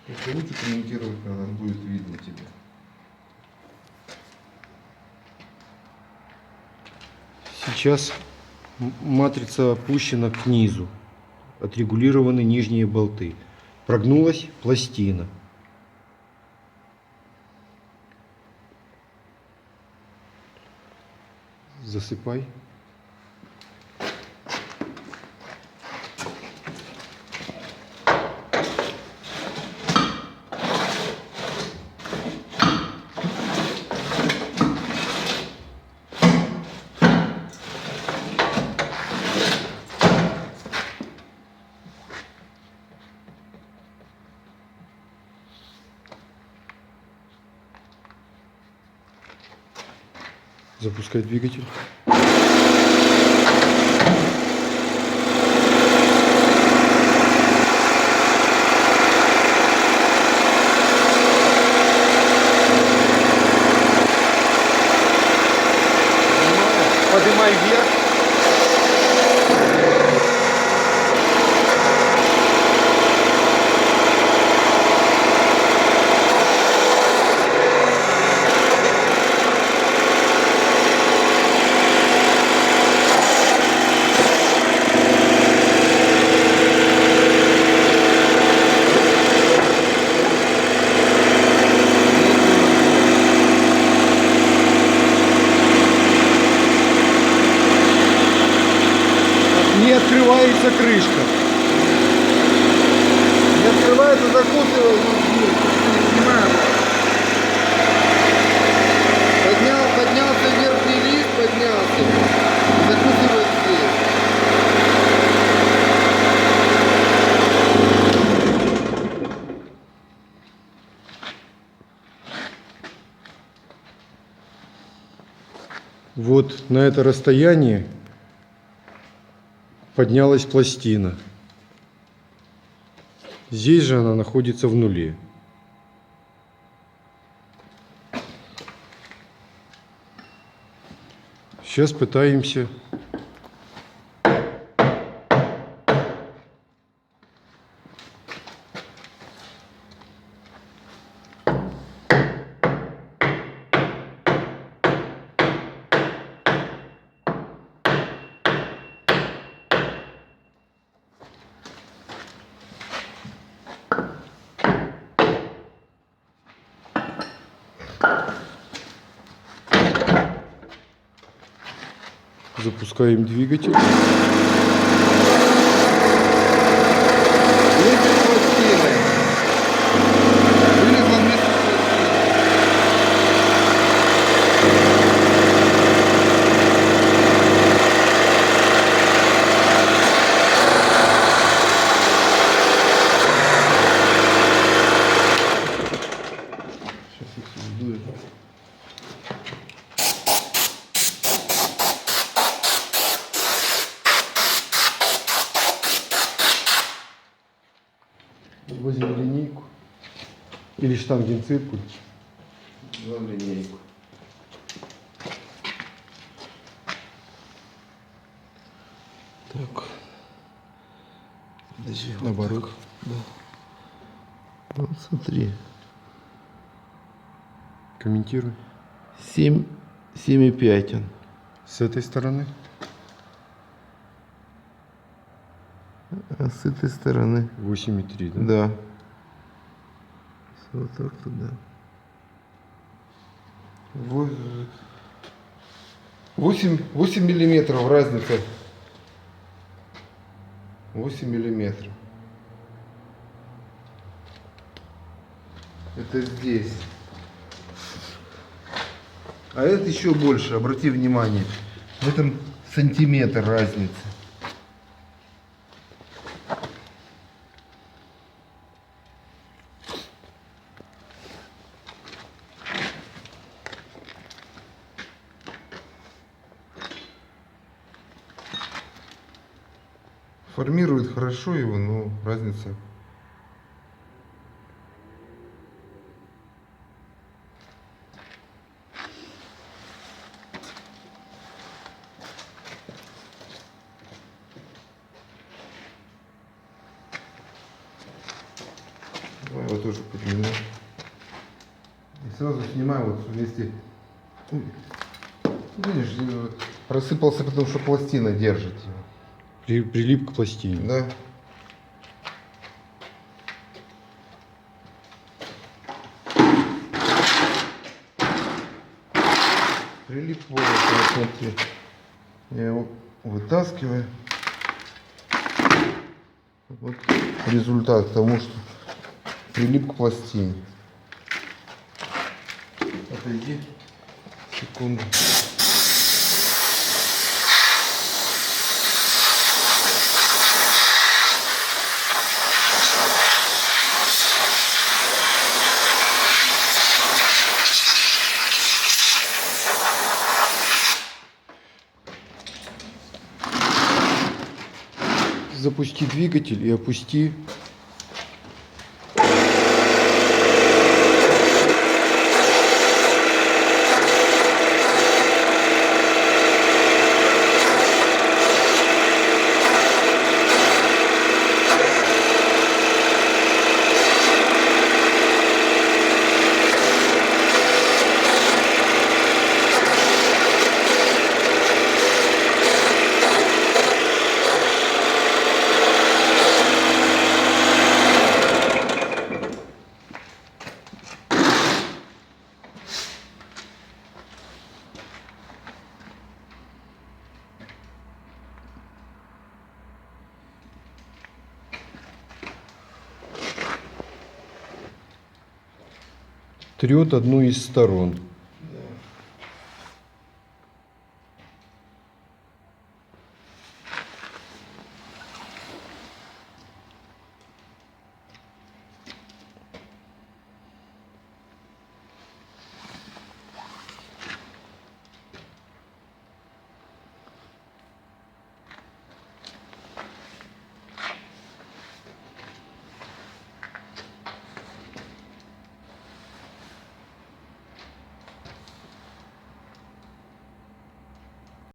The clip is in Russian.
Это лучше комментировать, когда будет видно тебе. Сейчас матрица опущена к низу. Отрегулированы нижние болты. Прогнулась пластина. Засыпай. Запускай двигатель. Поднимай вверх. Не открывается крышка. Не открывается, закусывай. Снимаем. Поднялся верхний лист, поднялся. Закусывай здесь. Вот на это расстояние поднялась пластина. Здесь же она находится в нуле. Сейчас пытаемся запускаем двигатель. Вместе с пластиной. Вылезла вместе с пластиной. Сейчас их сдует. Возьми линейку или штангенциркуль. Взял линейку. Так. Подожди, вот Наоборот. так. Да. Вот смотри. Комментируй. 7,5 он. С этой стороны. А с этой стороны. 8,3, да? Да. Вот так туда. 8 миллиметров разница. 8 миллиметров. Это здесь. А это еще больше, обрати внимание. В этом сантиметр разницы. Формирует хорошо его, но разница. Давай вот его тоже подниму. И сразу снимаю вот вместе. Видишь, рассыпался, потому что пластина держит его. Прилип к пластине. Да. Прилип вот, смотри. Я его вытаскиваю. Вот результат тому, что прилип к пластине. Отойди. Секунду. Запусти двигатель и опусти. Трет одну из сторон.